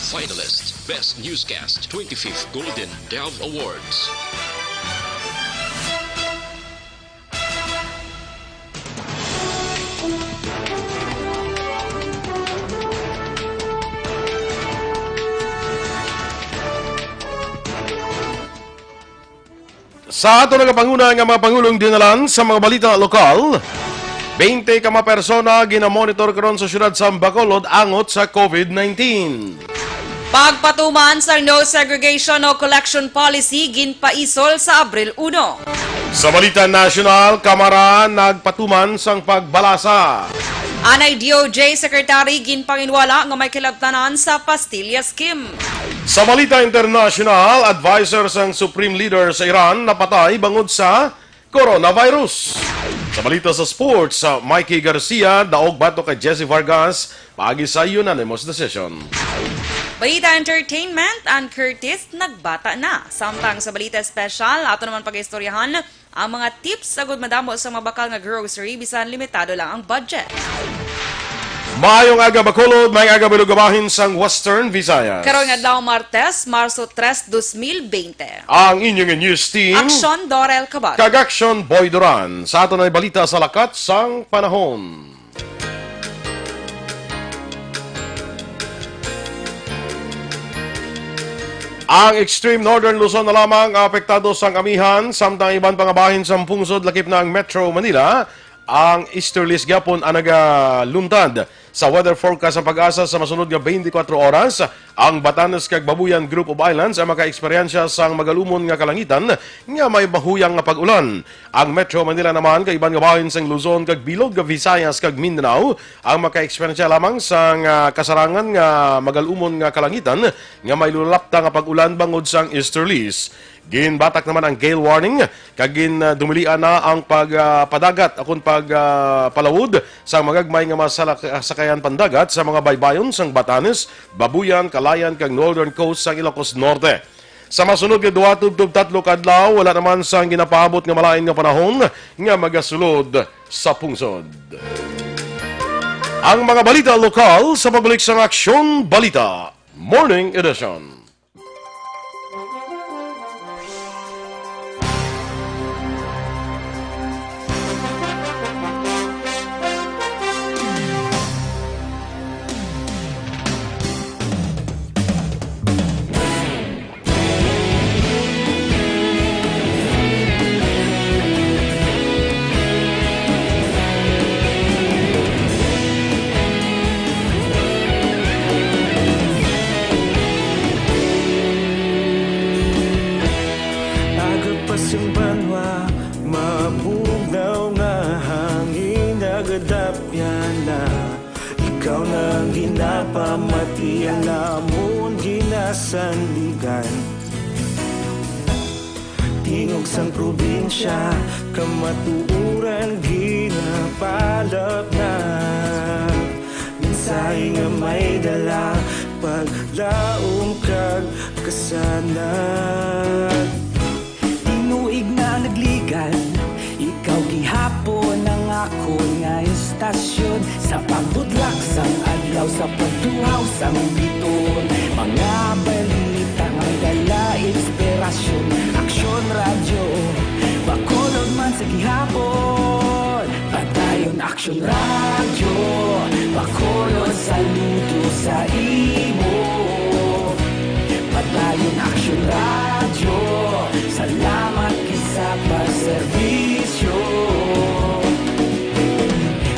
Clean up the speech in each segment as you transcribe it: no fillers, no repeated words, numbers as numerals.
Finalist Best Newscast 25th Golden Dove Awards. Sa ato nagapanguna nga mga Pangulong dinalan sa mga balita lokal, 20 ka mga persona ginamonitor karon sa syudad sa Bacolod angot sa COVID-19. Pagpatuman sa no segregation o collection policy ginpaisol sa Abril 1. Sa balita national, Kamara nagpatuman sang pagbalasa. Anay DOJ Secretary ginpanginwala nga may kilabtanan sa Pastilla Scheme. Sa balita international, advisor sang Supreme Leader sa Iran napatay bangod sa coronavirus. Sa balita sa sports, Mikey Garcia daog bato kay Jesse Vargas paagi sa unanimous decision. Balita entertainment, and Curtis nagbata na. Samtang sa balita special, ato naman pag-istoryahan ang mga tips sagud madamo sa mabakal nga grocery bisan limitado lang ang budget. Maayong aga Bacolod, may aga bilugabahin sang Western Visayas. Karong adlaw Martes, Marso 3, 2020. Ang inyong news team, Aksyon, Dorel, Cabatu. Aksyon, Duran. Sa ato na balita sa lakat sang panahon. Ang extreme northern Luzon na lamang apektado sa amihan, samtang iban pangabahin sa pungsod lakip na ang Metro Manila. Ang easterlies gyapon ang nagaluntad sa weather forecast sa pag-asa sa masunod nga 24 oras. Ang Batanes kag Babuyan Group of Islands ang maka-eksperyensya sang magalumon nga kalangitan nga may bahuyang nga pag-ulan. Ang Metro Manila naman kay iban nga bahin sang Luzon kag bilog nga Visayas kag Mindanao ang maka-eksperyensya lamang sang kasarangan nga magalumon nga kalangitan nga may lulapta nga pag-ulan bangod sang easterlies. Ginbatak naman ang gale warning, kagin dumilian na ang pagpadagat akong pagpalawod sa magagmay nga masakayan pandagat sa mga baybayon sang Batanes, Babuyan, Kalayan kag Northern Coast sang Ilocos Norte. Sa masunod nga 2-3 kadlaw, wala naman sang ginapaabot nga malain nga panahon nga magasulod sa pungsod. Ang mga balita lokal sa pabalik sang Aksyon Balita Morning Edition. Ikaw nang ginapamati ang lamon ginasandigan. Tingog sang probinsya kamatuuran ginapalap na. Minsay nga may dala paglaom kag kasanag. Tinuig na nagligan, ikaw gihapon ang ako nga istasyon. Sa pagbudlak sang adlaw, sa pagtuhaw sang biton. Mga balita nga dala inspirasyon. Aksyon radyo, Bacolod man sa gihapon. Padayon Aksyon radyo, Bacolod saludo sa imo. Padayon Aksyon radyo, salamat kisa pagserbisyo.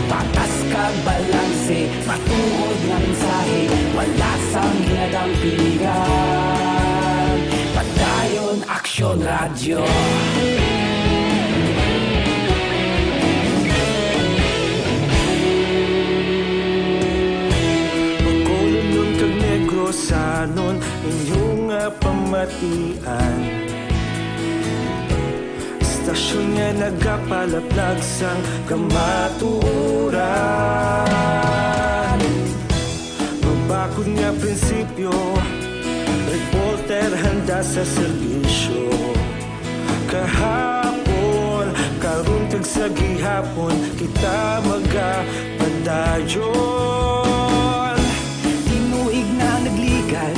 Patas kag balanse, matuod nga mensahe, wala sang ginadampingan. Padayon Aksyon radyo. Bacolod nun kag Negros anon inyong pamatian. Istasyon nga nagapalaplag sang kamatuuran. Mabakod nga prinsipyo, reporter handa sa serbisyo. Kahapon, karon kag sa gihapon, kita magapadayon. Tinuig na nagligan,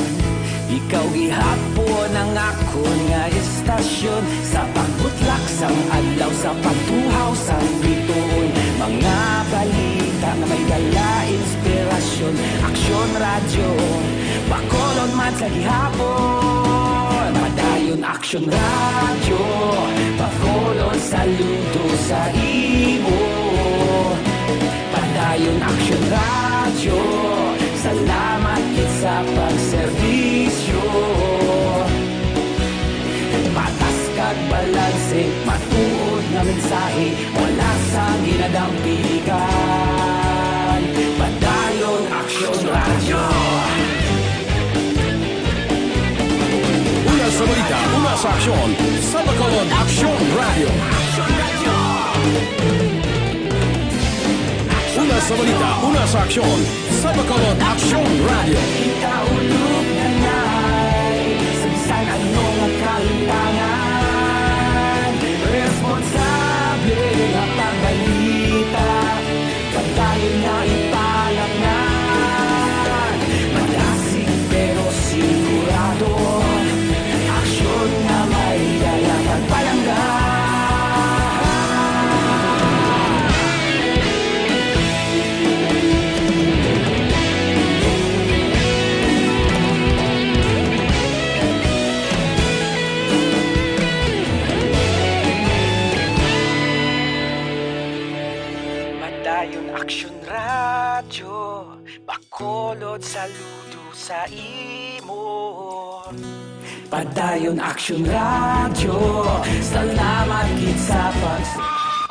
Ikaw gihapon ang ako nga istasyon sa pagbutlak sang adlaw sa pagtuhaw sang bituon. Mga balita na may dala inspirasyon. Aksyon radyo, bakolon man sa gihapon. Padayon aksyon radyo, bakolon saludo sa imo. Padayon aksyon radyo, salamat sa pagserbisyo. Patas kag balanse, matuod na mensahe, wala sa ginadampikan. Padayon aksyon radyo. Una sa balita, una sa aksyon, sa Bacolod Aksyon Radio. Una sa balita, una sa aksyon, sa Bacolod Aksyon Radio. Ikaulog na na'y sansan anong kalintangan. Responsable na pagbalita, pagdayon na ipalaknan. Malasig pero sigurado, aksyon na may dala pagpalanggan. Padayon aksyon radyo, bakolod saludo sa imo. Padayon aksyon radyo, salamat gid sa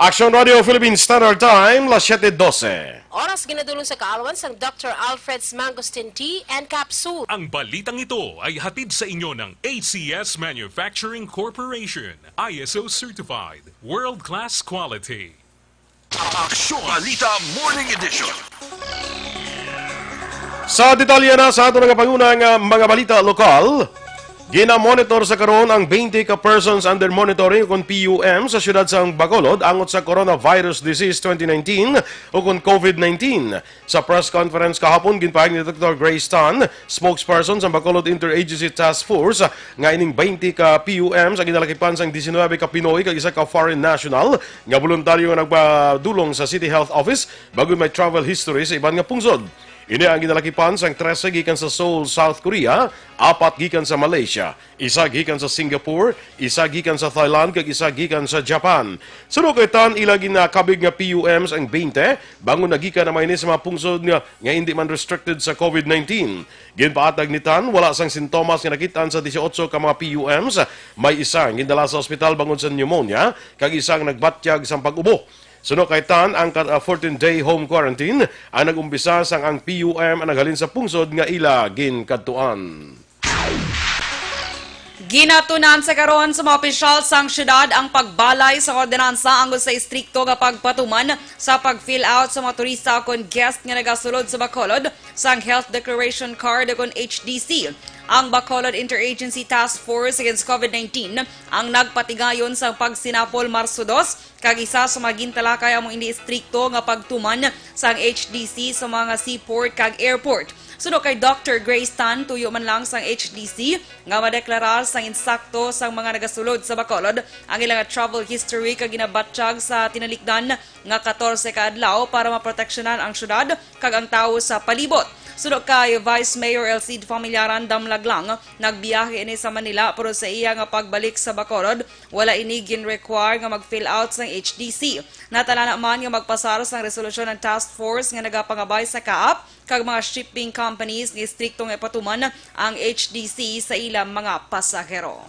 Aksyon Radio Philippine Standard Time, las 7:12. Oras ginadulong sa kaalawan sang Dr. Alfred's Mangosteen Tea and Capsule. Ang balitang ito ay hatid sa inyo ng ACS Manufacturing Corporation, ISO Certified, World-Class Quality. Aksyon Balita Morning Edition. Sa detalye na sa ato ng pangunang mga balita lokal, gina-monitor sa karon ang 20 ka persons under monitoring kung PUM sa siyudad sang Bacolod angot sa Coronavirus Disease 2019 o kung COVID-19. Sa press conference kahapon, ginpahag ni Dr. Grace Tan, spokesperson sa Bacolod Interagency Task Force, nga ining 20 ka PUM sa ginalakipan sang 19 ka Pinoy kag isa ka foreign national nga voluntaryo nga nagpadulong sa City Health Office bago may travel history sa iban nga pungsod. Ini ang ginalakipan sang 13 gikan sa Seoul, South Korea, 4 gikan sa Malaysia, 1 gikan sa Singapore, 1 gikan sa Thailand, kag 1 gikan sa Japan. Sunod kay tan ila ginakabig nga PUMs ang 20, bangon nagikan na mainis sa mga pungsod nga hindi man restricted sa COVID-19. Ginpaatag ni tan, wala sang sintomas nga nakitaan sa 18 ka mga PUMs, may isang gindala sa ospital bangon sa pneumonia, kag isang nagbatyag sa pag-ubo. Sunod kay tan, ang 14-day home quarantine ang nag-umpisa sang ang PUM ang naghalin sa pungsod nga ila ginkadtuan. Ginatunan sa karon sa mga opisyal sang syudad ang pagbalay sa ordinansa anggo sa istrikto nga pagpatuman sa pag-fill out sa mga turista kon guest nga nagasulod sa Bacolod sang Health Declaration Card kon HDC. Ang Bacolod Interagency Task Force Against COVID-19 ang nagpatigayon sa pagsinapol Marso 2 kag isa sa mga gintalakay among hindi istrikto nga pagtuman sang HDC sa mga seaport kag airport. Sunod kay Dr. Grace Tan, tuyo man lang sang HDC nga madeklarar sang insakto sang mga nagasulod sa Bacolod ang ilang travel history kag ginabatsyag sa tinalikdan nga 14 ka adlaw para maproteksyonan ang syudad kag ang tawo sa palibot. Sunod kay Vice Mayor Elcid Familyaran Damlag lang, nagbiyahe ini sa Manila pero sa iya nga pagbalik sa Bacolod, wala ini gin-require nga mag-fill out sang HDC. Natala naman nga magpasar sang resolusyon ng task force nga nagapangabay sa kaap kag mga shipping companies nga istriktong ipatuman ang HDC sa ilang mga pasahero.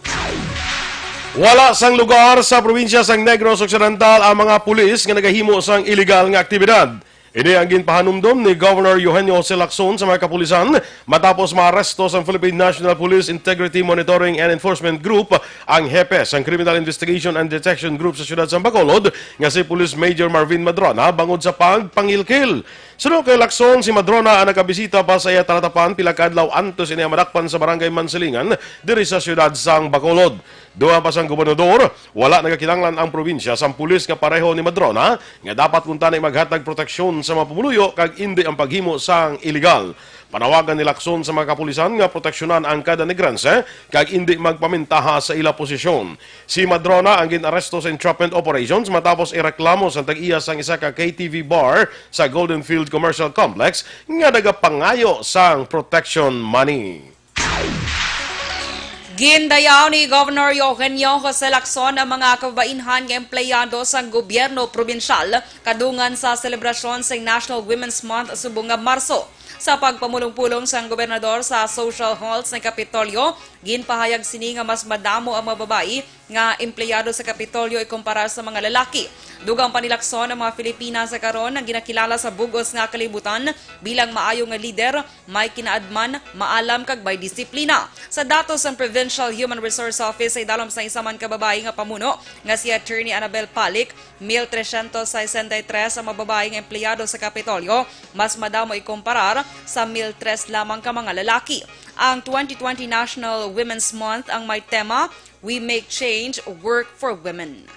Wala sang lugar sa probinsya sang Negros Occidental ang mga pulis nga nagahimo sang illegal nga aktibidad. Ini ang ginpahanumdom ni Governor Eugenio C. Lacson sa mga kapulisan matapos maaresto sa Philippine National Police Integrity Monitoring and Enforcement Group ang HEPES, ang Criminal Investigation and Detection Group sa siyudad sa Bacolod nga si Police Major Marvin Madrona bangod sa pagpangilkil. Sunod kay Lacson, si Madrona ang nakabisita pa sa iya talatapan pila ka adlaw antos ini madakpan sa Barangay Mansilingan diri sa siyudad sang Bacolod. Duha pa sang gobernador, wala nagakinanglan ang probinsya sang pulis nga pareho ni Madrona nga dapat kuntanay maghatag proteksyon sa mga pumuluyo kag indi ang paghimo sang illegal. Panawagan ni Aksyon sa mga kapulisan nga proteksyonan ang kada negranse kag hindi magpamintaha sa ila posisyon. Si Madrona ang ginaresto sa entrapment operations matapos ireklamo sa tag-iya sang isa ka KTV bar sa Golden Field Commercial Complex nga nagapangayo sang protection money. Gindayaw ni Governor Eugenio Jose Lacson ang mga kababainhan nga empleyado sa gobyerno probinsyal kadungan sa selebrasyon sa National Women's Month subong nga Marso. Sa pagpamulong-pulong sa gobernador sa social halls ng Kapitolyo, ginpahayag sini nga mas madamo ang mga babae nga empleyado sa Kapitolyo ikumpara sa mga lalaki. Dugang panilakson ang mga Filipina sa karon ang ginakilala sa bugos nga kalibutan bilang maayo nga lider, may kinaadman, maalam kag may disiplina. Sa datos ng Provincial Human Resource Office ay dalom sa isa man ka babae nga pamuno nga si Attorney Annabel Palik, 1,363 ang mga babae nga empleyado sa Kapitolyo, mas madamo ikumparar sa 1,003 lamang ka mga lalaki. Ang 2020 National Women's Month ang may tema, We Make Change, Work for Women.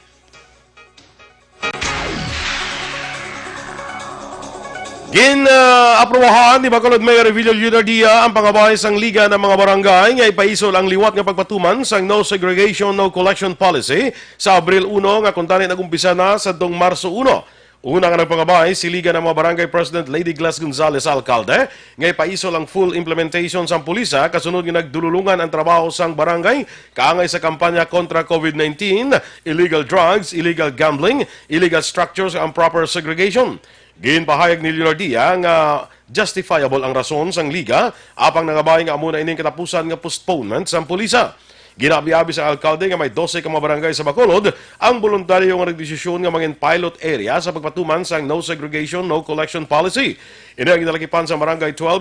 Aprobahan ni Bacolod Mayor Emilio Lunardia ang pangabay sang Liga ng mga Barangay nga ipaisol ang liwat nga pagpatuman sang No Segregation, No Collection Policy sa Abril 1 nga kuntani nagumpisa na sa dong Marso 1. Una nga nagpangabay si Liga ng mga Barangay President Lady Glass Gonzales Alcalde nga ipaisol ang full implementation sang pulisa kasunod nga nagdululungan ang trabaho sang barangay kaangay sa kampanya kontra COVID-19, illegal drugs, illegal gambling, illegal structures and proper segregation. Ginpahayag ni Lunardia nga justifiable ang rason sang Liga apang nangabay nga amuna ining katapusan nga postponement sang pulisa. Ginabi-abi sa alkalde nga may 12 ka mga barangay sa Bacolod ang voluntaryo nga nagdesisyon nga maging pilot area sa pagpatuman sa No Segregation, No Collection Policy. Ini ang ginalakipan sa Barangay 12,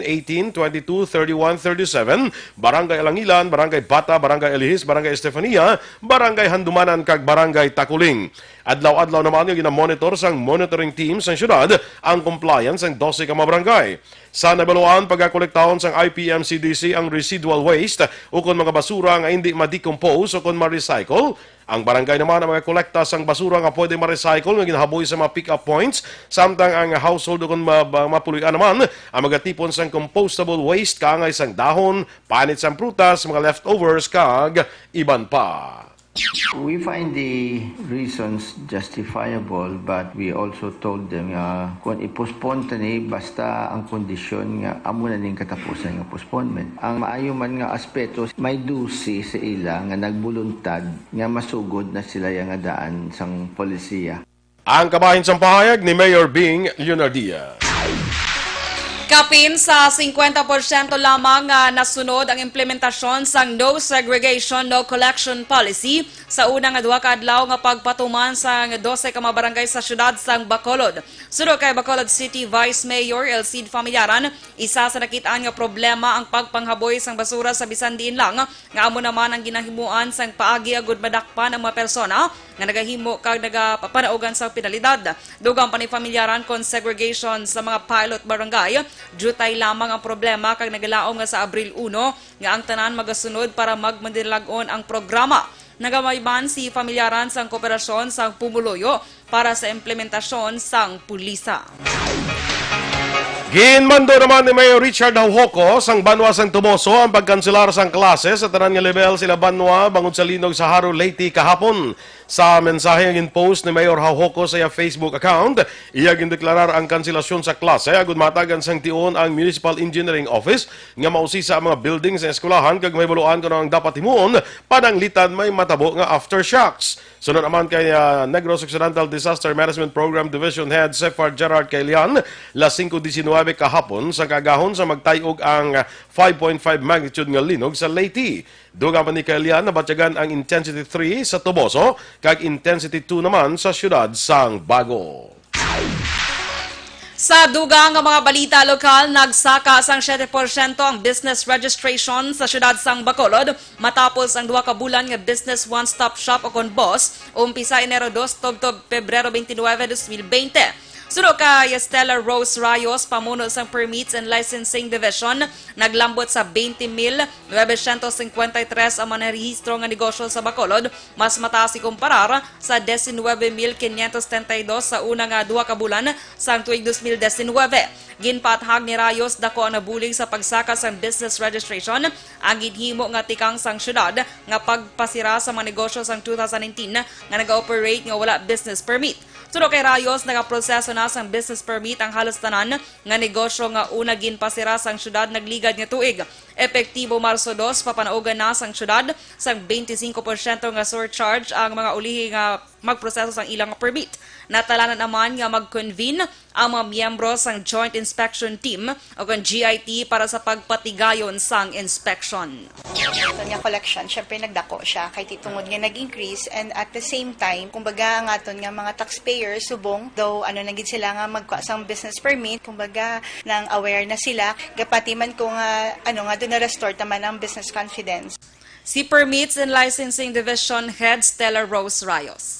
17, 18, 22, 31, 37, Barangay Alangilan, Barangay Bata, Barangay Elihis, Barangay Estefania, Barangay Handumanan kag Barangay Takuling. Adlaw-adlaw naman yung ginamonitor sang monitoring team sa syudad ang compliance ng 12 ka mga barangay. Sa nabaluan pagkakolektahon sang IPM-CDC ang residual waste o kung mga basura nga hindi ma-decompose o kung ma-recycle. Ang barangay naman ang mga kolekta sang basura nga pwede ma-recycle nga ginahaboy sa mga pick-up points. Samtang ang household o kung mapulian naman ang magatipon sang compostable waste kaangay sang dahon, panit sang prutas, mga leftovers kag iban pa. We find the reasons justifiable, but we also told them kung i-postpone tani basta ang kondisyon nga amo na ning katapusan nga postponement. Ang maayo man nga aspeto may dusi sa ila nga nagbuluntad nga masugod na sila nga daan sang polisiya. Ang kabahin sang pahayag ni Mayor Bing Lunardia. Kapin sa 50% lamang nasunod ang implementasyon sang No Segregation, No Collection Policy sa unang duha ka adlaw nga pagpatuman sang 12 ka mga barangay sa syudad sang Bacolod. Sunod kay Bacolod City Vice Mayor Elcid Familyaran, isa sa nakitaan nga problema ang pagpanghaboy sang basura sa bisan diin lang nga amo naman ang ginahimuan sang paagi agud madakpan ang mga persona nga nagahimo kag nagapanaugan sa penalidad. Dugang pa ni Familyaran kon segregation sa mga pilot barangay, jutay lamang ang problema kag nagalaom nga sa Abril 1 nga ang tanan magasunod para magmandilagon ang programa. Nagamayban si Familyaran sang kooperasyon sang Pumuloyo para sa implementasyon sang pulisa. Ginmando naman ni Mayor Richard Haujoco sang Banwa sang Tumoso ang pagkanselar sang klase sa tanan nga level sila Banwa bangod sa linog sa Haro Leyte kahapon. Sa mensahe ang post ni Mayor Haujoco sa iya Facebook account, iya gindeklarar ang kanselasyon sa klase agud matagan sang tion ang Municipal Engineering Office nga mausisa ang mga building sa eskwelahan kag may baluan kuno ang dapat himuon pananglitan may matabo nga aftershocks. Sunod naman kay Negros Occidental Disaster Management Program Division Head Sefard Gerard Cailian, las 5:19 kahapon sa kagahon sa magtayog ang 5.5 magnitude nga linog sa Leyte. Dugang pa ni Cailian nabatyagan ang intensity 3 sa Toboso kag intensity 2 naman sa syudad sang Bago. Sa dugang nga mga balita lokal, nagsaka sang 7% ang business registration sa syudad sang Bacolod matapos ang 2 ka bulan nga business one-stop shop o kon BOSS umpisa Enero 2 tubtob Pebrero 29, 2020. Suno kay Stella Rose Rayos, pamuno sang Permits and Licensing Division, naglambot sa 20,953 ang mga narehistro nga negosyo sa Bacolod, mas mataas ikumparar sa 19,532 sa una nga 2 ka bulan sang tuig 2019. Ginpathag ni Rayos dako ang nabulig sa pagsaka sang business registration ang ginhimo nga tikang sang syudad nga pagpasira sa mga negosyo sang 2019 nga nag-operate nga wala business permit. Suno kay Rayos, nagaproseso na sang business permit ang halos tanan nga negosyo nga una ginpasira sang syudad nagligad nga tuig. Epektibo Marso 2, papanaugan na sang syudad sang 25% nga surcharge ang mga ulihi nga magproseso sang ilang permit. Natalanan naman nga mag-convene ang mga miyembro sang Joint Inspection Team o kung GIT para sa pagpatigayon sang inspection. Ito nga collection, syempre nagdako siya kay titungod nga nag-increase, and at the same time, kumbaga nga aton nga mga taxpayers subong, though nagid sila nga magkuha sang business permit, kumbaga nang aware na sila, gapati man kung nga doon na-restore naman ang business confidence. Si Permits and Licensing Division Head Stella Rose Rayos.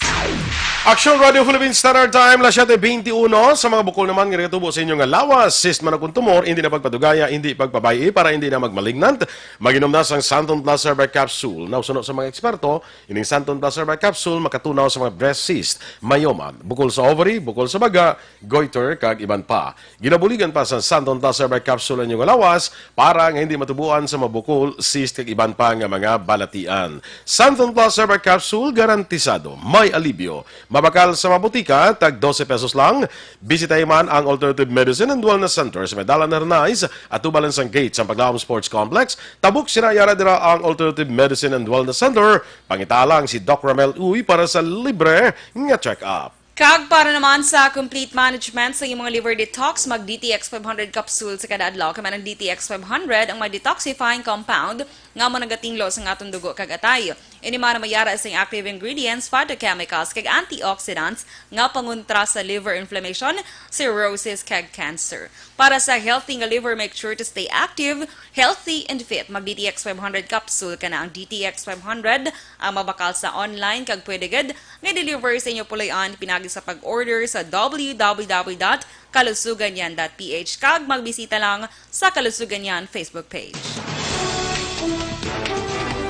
Aksyon Radio Philippines Standard Time, 7:21. Sa mga bukol naman nga tubo sa inyong lawas, sis man akong tumor, hindi na pagpadugaya, hindi pagpabayi, para hindi na magmalignant. Maginom na sang Santon Plus Herbal Capsule. Nausunod sa mga eksperto, ining Santon Plus Herbal Capsule makatunaw sa mga breast cyst, myoma, bukol sa ovary, bukol sa baga, goiter, kag iban pa. Ginabuligan pa sa Santon Plus Herbal Capsule ang inyong lawas para nga hindi matubuan sa mabukol, cyst, kag iban pa nga mga balatian. Santon Plus Herbal Capsule, garantisado, may alibyo. Mabakal sa mabutika, tag 12 pesos lang. Bisitahin man ang Alternative Medicine and Wellness Center sa Medala Narnais at tubalan sang gate sa Paglaom Sports Complex. Tabuk sinayara dira ang Alternative Medicine and Wellness Center. Pangitalang si Doc Ramel Uy para sa libre nga check-up. Kag para naman sa complete management sa iyong mga liver detox, mag DTX 500 capsule sa kada adlaw. Kaya ang DTX 500 ang may detoxifying compound nga managatinglo sa atong dugo kag atay. Ini man mayara sa active ingredients, phytochemicals kag antioxidants nga pangontra sa liver inflammation, cirrhosis kag cancer. Para sa healthy nga liver, make sure to stay active, healthy and fit. Mag DTX 500 capsule kana ang DTX 500 ang mabakal sa online kag pwede gid nga deliver sa inyo pulayan pinagi sa pag-order sa www.kalusuganyan.ph kag magbisita lang sa Kalusuganyan Facebook page.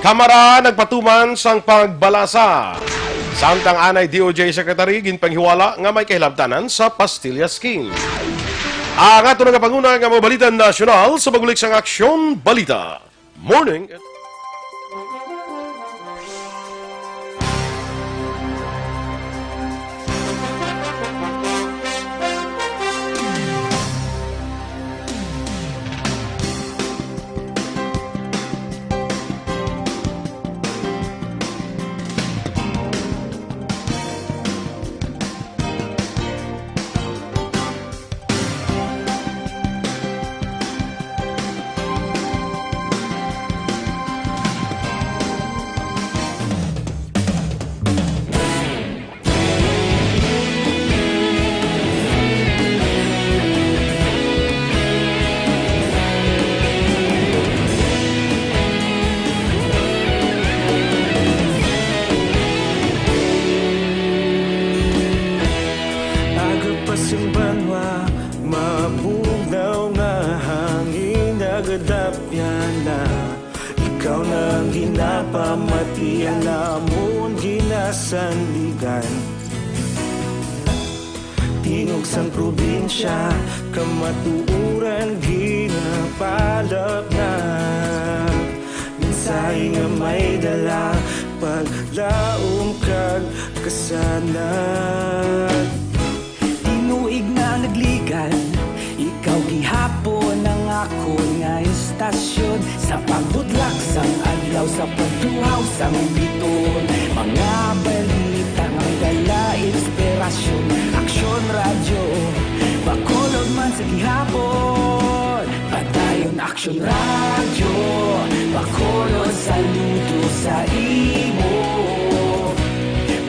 Kamara nagpatuman sang pagbalasa. Samtang anay DOJ Secretary ginpanghiwala nga may kahilabtanan sa Pastilla Scheme. Ang ato nga panguna nga mga balitan nasyonal sa pagulik sang Aksyon Balita. Morning. Simbanwa, mabugnaw nga hangin nagadapyan na. Ikaw na ginapamatian na amon ginasandigan. Tingog sang probinsya, kamatuuran ginapalap na. Minsay nga may dala, paglaom kag kasanag. Tinuig na nagligan, ikaw gihapon ang ako nga istasyon. Sa pagbudlak sang adlaw, sa pagduhaw sang biton. Mga balita nga dala inspirasyon. Aksyon radyo, Bacolod man sa gihapon. Padayon Aksyon radyo, Bacolod saludo sa imo.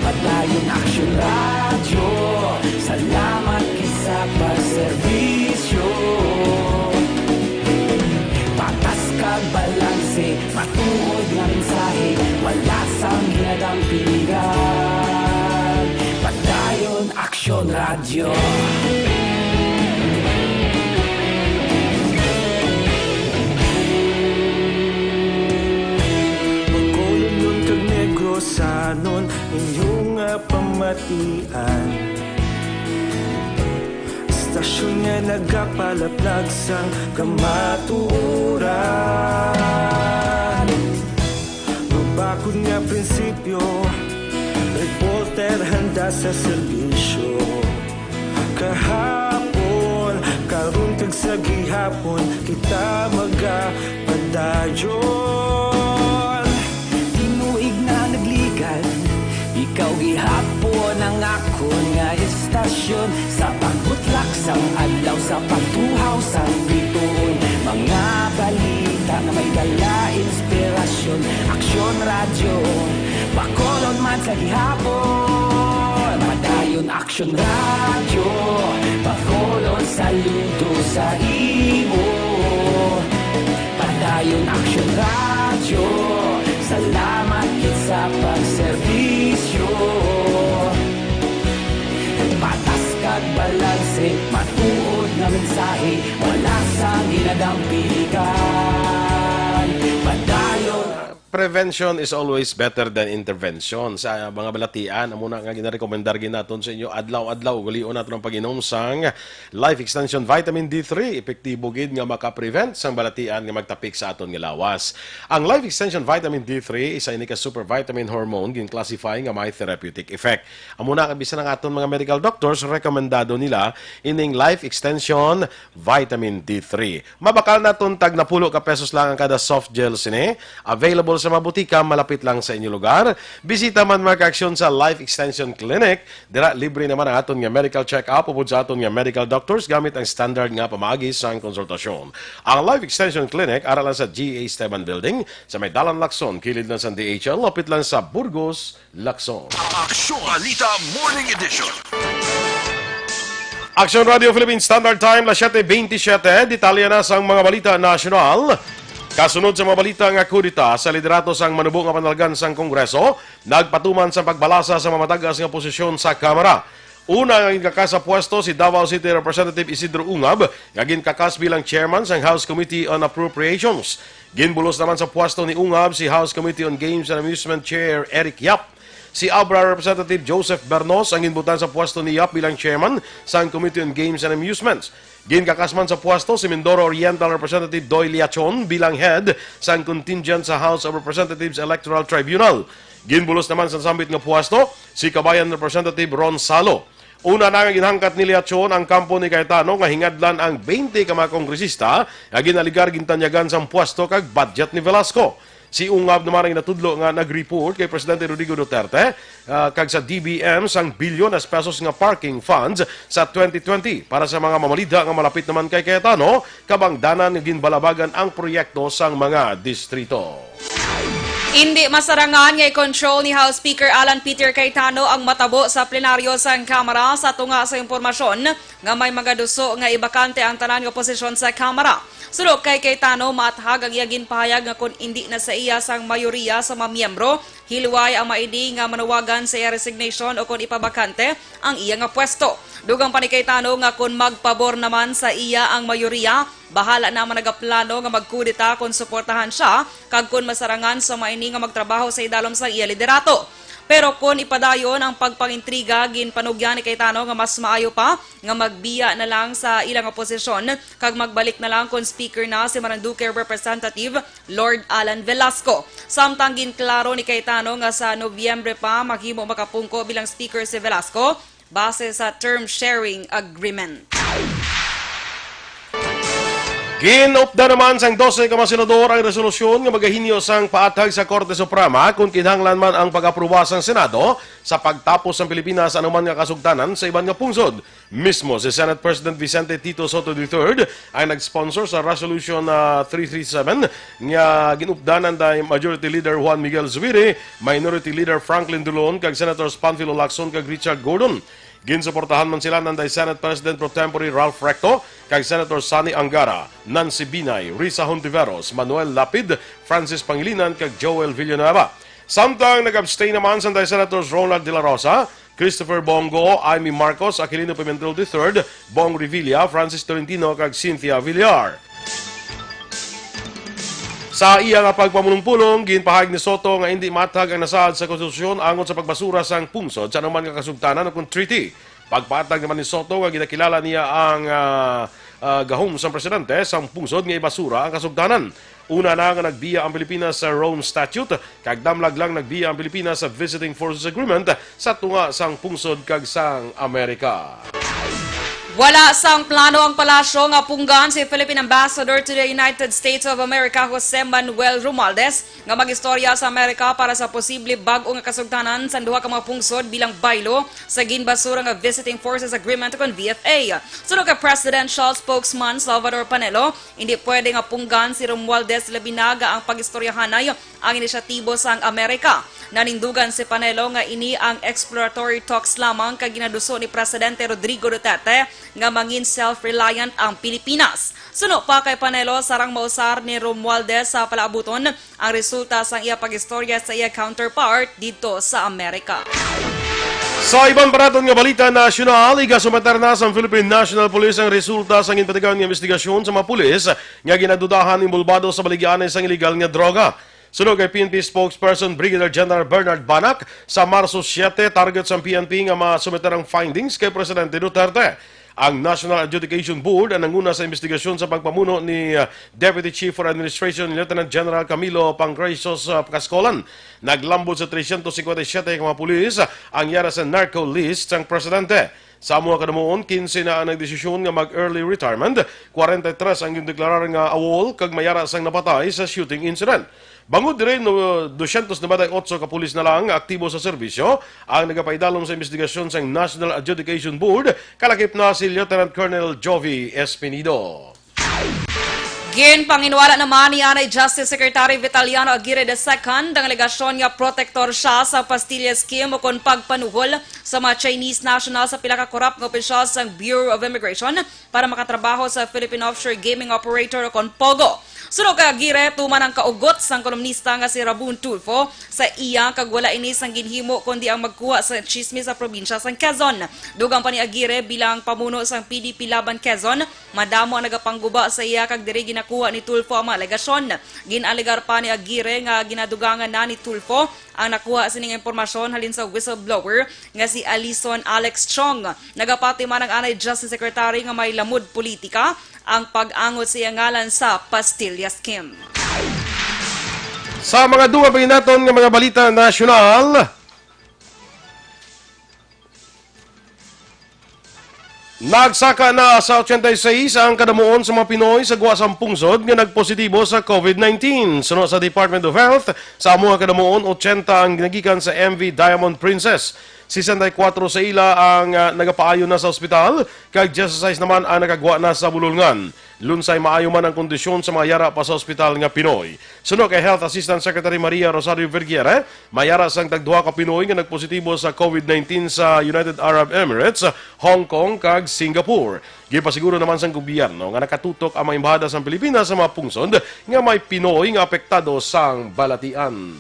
Padayon Aksyon radyo, salamat sa pagserbisyo. Patas kag balanse, matuod nga mensahe, wala sang ginadampingan. Padayon Aksyon Aksyon Radio. Magkulong nun kag negro sanon inyong pamatian. Istasyon nga nagapalaplag sang kamaturan. Magbakod nga prinsipyo, reporter handa sa serbisyo. Kahapon, karon kag sa gihapon, kita magapadayon. Tinuig na nagligad, ikaw gihapon ang akon nga istasyon. Sa pagbutlak sang adlaw, sa pagtuhaw sang bituon. Mga balita na may dala inspirasyon. Aksyon Radio, bakolon man sa gihapon. Padayon Aksyon Radio, bakolon saludo sa imo. Padayon Aksyon Radio, salamat kit sa pagserbisyo. Patas kag balanse, matuod nga mensahe, wala sang ginadampikan. Padayon. Prevention is always better than intervention. Sa mga balatian, muna nga ginarekomendar naton sa inyo adlaw-adlaw gulion naton ang pag-inom sang Life Extension Vitamin D3. Epektibo gid nga maka-prevent sang balatian nga magtapik sa aton nga lawas. Ang Life Extension Vitamin D3 isa ini ka super vitamin hormone gin-classify nga may therapeutic effect. Amuna nga bisan ang aton mga medical doctors rekomendado nila ining Life Extension Vitamin D3. Mabakal naton tag na pulo ka pesos lang ang kada soft gel sini. Available sa mga butika malapit lang sa inyo lugar. Bisita man mga Aksyon sa Life Extension Clinic. Dira libre naman ang aton nga medical check-up upod sa aton nga medical doctors gamit ang standard nga pamaagi sa konsultasyon. Ang Life Extension Clinic ara lang sa GA Esteban Building sa may Dalan Lacson, kilid lang sa DHL, lapit lang sa Burgos, Lacson. Aksyon Balita Morning Edition. Aksyon Radio Philippines Standard Time, las 7:27. Detalye na sa mga balita nasyonal. Kasunod sa mga balita nga kudita sa liderato sang manubong nga panalgan sang Kongreso, nagpatuman sa pagbalasa sa mamatagas nga posisyon sa Kamara. Una nga ginkakas sa pwesto si Davao City Representative Isidro Ungab, nga ginkakas bilang chairman sang House Committee on Appropriations. Ginbulos naman sa pwesto ni Ungab si House Committee on Games and Amusement Chair Eric Yap. Si Abra Representative Joseph Bernos ang ginbutan sa pwesto ni Yap bilang chairman sang Committee on Games and Amusements. Ginkakasman sa pwesto si Mindoro Oriental Representative Doy Liachon bilang head sang contingent sa House of Representatives Electoral Tribunal. Ginbulos naman sa sambit nga pwesto si Kabayan Representative Ron Salo. Una na nga ginhangkat ni Liachon ang kampo ni Cayetano nga hingadlan ang 20 ka mga kongresista nga ginaligar gintanyagan sa pwesto kag budget ni Velasco. Si Ungab naman ang natudlo nga nag-report kay Presidente Rodrigo Duterte kag sa DBM sang bilyones pesos nga parking funds sa 2020 para sa mga mamalida nga malapit naman kay Cayetano kabang danan ginbalabagan ang proyekto sang mga distrito. Hindi masarangan nga i-control ni House Speaker Alan Peter Cayetano ang matabo sa plenaryo sang Kamara sa tunga sa impormasyon nga may magaduso nga ibakante ang tanan nga posisyon sa Kamara. Sulok kay Cayetano, maathag ang iyagin pahayag nga kung hindi na sa iya sang mayoriya sa mga miyembro, hilway ang maidi nga manawagan sa iya resignation o kung ipabakante ang iya nga pwesto. Dugang pa ni Cayetano nga kung magpabor naman sa iya ang mayoriya, bahala naman nagaplano nga magkudita kung suportahan siya, kag kung masarangan sa maini nga magtrabaho sa idalom sa iya liderato. Pero kung ipadayon ang pagpangintriga, ginpanugyan ni Cayetano nga mas maayo pa nga magbiya na lang sa ilang posisyon kag magbalik na lang kung speaker na si Marinduque Representative Lord Alan Velasco. Samtang ginklaro ni Cayetano nga sa Nobyembre pa maghimo makapungko bilang speaker si Velasco base sa term sharing agreement. Ginupda naman sang 12 ka mga senador ang resolusyon nga magahinyo sang paatag sa Korte Suprema kung kinahanglan man ang pag-aproba sang Senado sa pagtapos ng Pilipinas anuman nga kasugdanan sa iban nga pungsod. Mismo si Senate President Vicente Tito Soto III ay nag-sponsor sa Resolution 337 nga ginupdanan day Majority Leader Juan Miguel Zubiri, Minority Leader Franklin Dulon kag Senators Panfilo Lacson kag Richard Gordon. Ginsuportahan man sila ng Senate President Pro Tempore Ralph Recto, kay Senator Sani Angara, Nancy Binay, Risa Hontiveros, Manuel Lapid, Francis Pangilinan, kag Joel Villanueva. Samtang nag-abstain naman sa Senators Ronald De La Rosa, Christopher Bongo, Amy Marcos, Aquilino Pimentel III, Bong Revilla, Francis Tolentino, kag Cynthia Villar. Sa iya nga pagpamulong-pulong, ginpahayag ni Soto nga hindi matag ang nasaad sa konstitusyon angon sa pagbasura sang pungsod sa anuman nga kasugtanan o kung treaty. Pagpatag naman ni Soto nga ginakilala niya ang gahom sa presidente sang pungsod nga ibasura ang kasugtanan. Una na nga nagbiya ang Pilipinas sa Rome Statute, kag damlag lang nagbiya ang Pilipinas sa Visiting Forces Agreement sa tunga sang pungsod kag sang Amerika. Wala sang plano ang palasyo nga punggan si Philippine Ambassador to the United States of America Jose Manuel Romualdez nga magistorya sa Amerika para sa posible bag-o nga kasugtanan sa duha ka mga pungsod bilang baylo sa ginbasura nga Visiting Forces Agreement kon VFA. Sunod ka Presidential Spokesman Salvador Panelo, hindi pwede nga punggan si Romualdez labi na ang pagistoryahanay ang inisyatibo sang Amerika. Nanindugan si Panelo nga ini ang exploratory talks lamang kag ginaduso ni Presidente Rodrigo Duterte nga mangin self-reliant ang Pilipinas. Suno pa kay Panelo, sarang mausar ni Romualdez sa palaabuton ang resulta sa iya pagistorya sa iya counterpart dito sa Amerika. Sa ibang paraton nga balita nasyonal, igasumatar na sa Philippine National Police ang resulta sa ginpatigan nga investigasyon sa mga pulis nga ginadudahan involvado sa baligyan sa illegal nga droga. Sunog kay PNP spokesperson Brigadier General Bernard Banac, sa Marso 7, target sa PNP nga masumeter ang findings kay Presidente Duterte. Ang National Adjudication Board ang nanguna sa investigasyon sa pagpamuno ni Deputy Chief for Administration Lieutenant General Camilo Pangresos Cascolan. Naglambot sa 357 mga pulis ang yara sa narco list ng Presidente. Sa mga kadamuon, 15 na ang nagdesisyon nga mag-early retirement, 43 ang yung deklarar nga awol kag mayara sang napatay sa shooting incident. Bangod din 298 ka pulis na lang aktibo sa serbisyo ang nagapaidalom sa investigasyon sa National Adjudication Board, kalakip na si Lieutenant Colonel Jovi Espinido. Ginpanginwala naman ni Anay Justice Secretary Vitaliano Aguirre II ang alegasyon nga protector siya sa Pastilla Scheme o kon pagpanuhol sa mga Chinese national sa pila ka korap nga opisyal sa Bureau of Immigration para makatrabaho sa Philippine Offshore Gaming Operator o kon POGO. Sunog kay Aguirre, tuman ang kaugot sang kolumnista nga si Rabun Tulfo sa iya kag wala ini sang ginhimo kundi ang magkuha sa chismis sa probinsya sang Quezon. Dugang pa ni Aguirre bilang pamuno sang PDP Laban Quezon, madamo ang nagapangguba sa iya kag diri ginakuha ni Tulfo ang mga alegasyon. Ginalegar pa ni Aguirre nga ginadugangan na ni Tulfo ang nakuha sining impormasyon halin sa whistleblower nga si Alison Alex Chong. Nagapati man ang Anay Justice Secretary nga may lamud politika ang pag-angot siya ngalan sa Pastilla Scheme. Sa mga duwa pa naton nga mga balita nasyonal, nagsaka na sa 86 ang kadamuon sa mga Pinoy sa guwasang pungsod nga nagpositibo sa COVID-19. Sunod sa Department of Health, sa mga kadamuon 80 ang nagikan sa MV Diamond Princess. 64 sa ila ang nagapaayo na sa ospital, kag 16 naman ang nakagwa na sa bululngan. Lunsay maayo man ang kondisyon sa mga yara pa sa ospital nga Pinoy. Sunog kay Health Assistant Secretary Maria Rosario Vergiere, mayara sang tagduha ka Pinoy nga nagpositibo sa COVID-19 sa United Arab Emirates, Hong Kong kag Singapore. Gipasiguro naman sang gobyerno nga nakatutok ang mga embahada sa Pilipinas sa mga pungsod nga may Pinoy nga apektado sang balatian.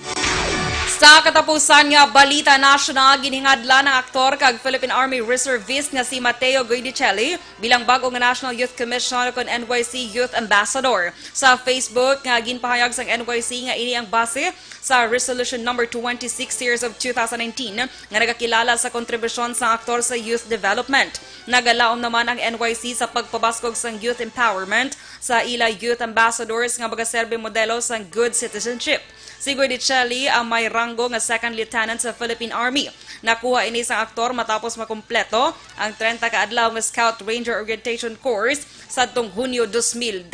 Sa katapusan nga balita national, giningadla ng aktor kag Philippine Army Reservist nga si Mateo Goydicelli bilang bago nga National Youth Commission kon NYC Youth Ambassador. Sa Facebook nga ginpahayag sang NYC nga ini ang base sa Resolution number 26 series of 2019 nga nagakilala sa kontribusyon sa aktor sa youth development. Nagalaom naman ang NYC sa pagpabaskog sang youth empowerment sa ila youth ambassadors nga magaserbe modelo sang good citizenship. Si Goydicelli ang may ranggo nga second lieutenant sa Philippine Army. Nakuha ini sa aktor matapos makumpleto ang 30 ka adlaw nga Scout Ranger Orientation Course sa Hunyo 2019.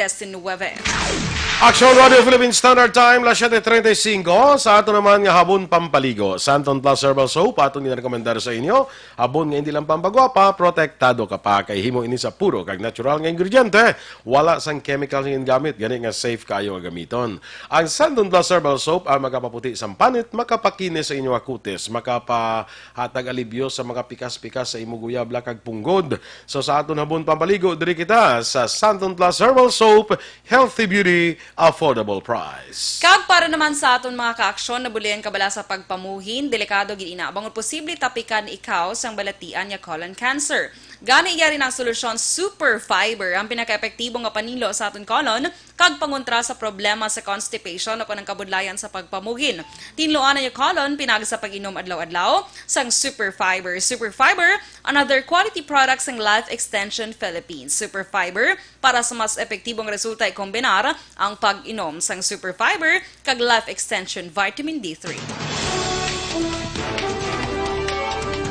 Aksyon Radio Philippine Standard Time, las 7:35. Sa ato naman nga habon pampaligo. Santon Plus Herbal Soap, atong ginarekomendar sa inyo. Habon nga hindi lang pampagwapa, protektado ka pa. Kay himo ini sa puro kag natural nga ingrediente. Wala sang chemical nga gamit. Gani nga safe kayo nga gamiton. Ang Santon Plus Herbal Soap ang makapaputi sa panit, makapakinis sa inyong kutis, makapahatag alibyo sa mga pikas-pikas sa imong guyabla kag punggod. So sa aton habon pampaligo, diri kita sa Santon Plus Herbal Soap, healthy beauty affordable price. Kag para naman sa aton mga kaaksyon na bulian kabala sa pagpamuhin, delikado gid ina bangon posible tapikan ikaw sang balatian nga colon cancer. Gani iya rin ang solusyon super fiber ang pinaka-epektibo nga panilo sa aton colon kag pangontra sa problema sa constipation o kanang kabudlayan sa pagpamuhin. Tinloan ang colon pinag sa pag-inom adlaw-adlaw sang super fiber. Super fiber, another quality product sang Life Extension Philippines. Super fiber para sa mas epektibong resulta ikombinar ang pag-inom sang super fiber kag Life Extension Vitamin D3.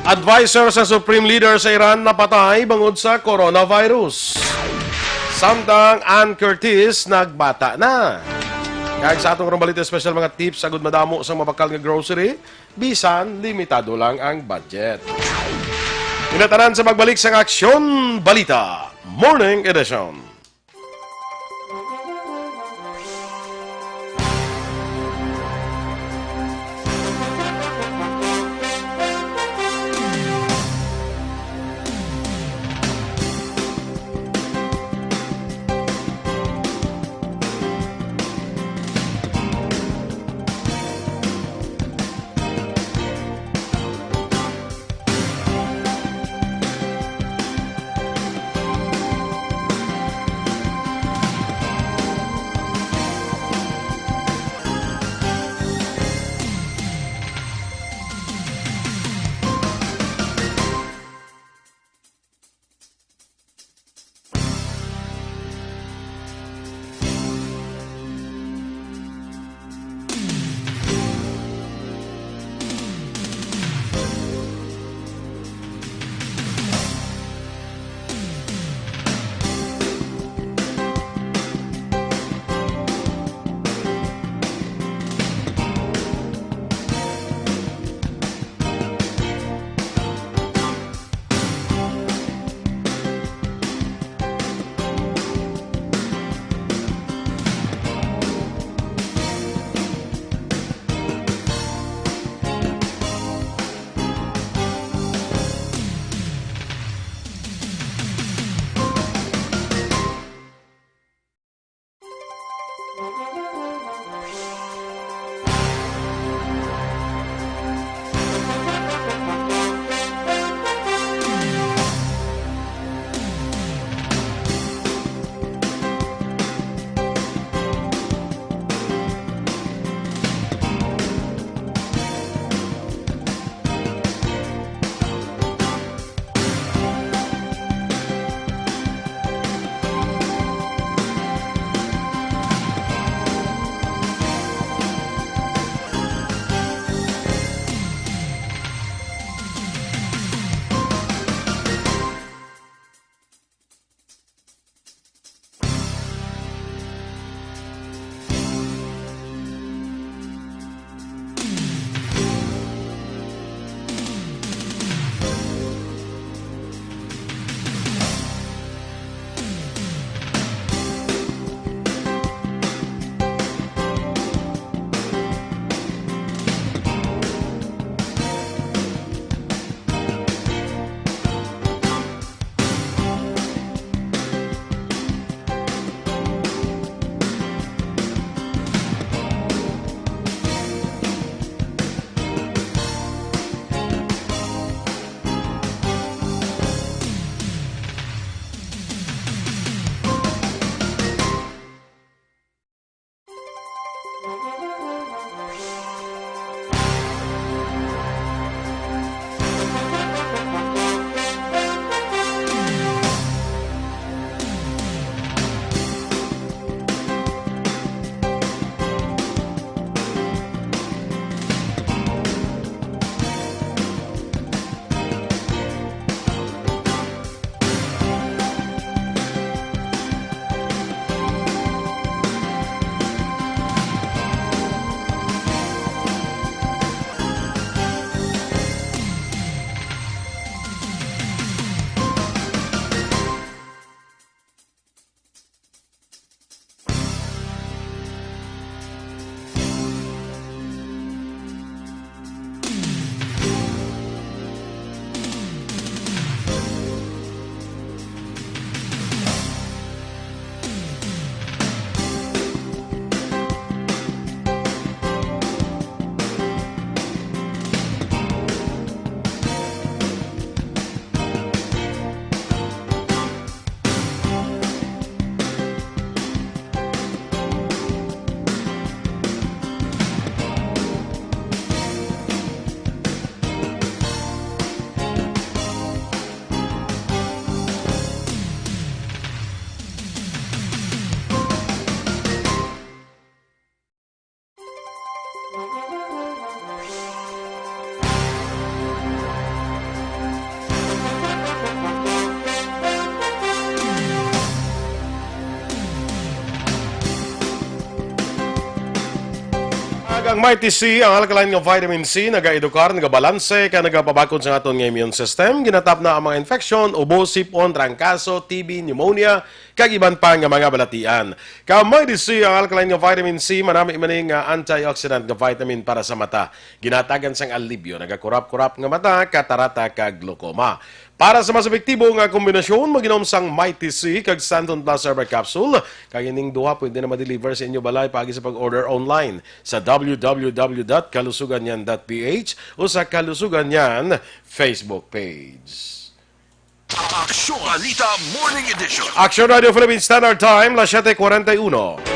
Advisor sa Supreme Leader sa Iran napatay bangod sa coronavirus. Samtang Ann Curtis nagbata na. Kaya sa atong Balita special mga tips agud madamo sa mabakal nga grocery, bisan limitado lang ang budget. Inatanan sa magbalik sa Aksyon Balita Morning Edition. Ang Mighty C, ang alkaline nga vitamin C, nag-edukar, nag-balanse, ka nagpabakod sa aton nga immune system, ginatap na ang mga infection, ubo, sipon, trangkaso, TB, pneumonia, kag iban pa nga mga balatian. Ka Mighty C, ang alkaline nga vitamin C, manami maning antioxidant nga vitamin para sa mata. Ginatagan sang alibyo, nagakurap-kurap nga mata, katarata, kag glaucoma. Para sa mas epektibo nga kombinasyon, maginom sang Mighty C kag Santon Plus Herbal Capsule. Kag ining duha pwede na ma-deliver sa inyo balay pagi sa pag-order online sa www.kalusuganyan.ph o sa Kalusuganyan Facebook page. Aksyon Balita Morning Edition. Aksyon Radio Philippine Standard Time, las 7:41.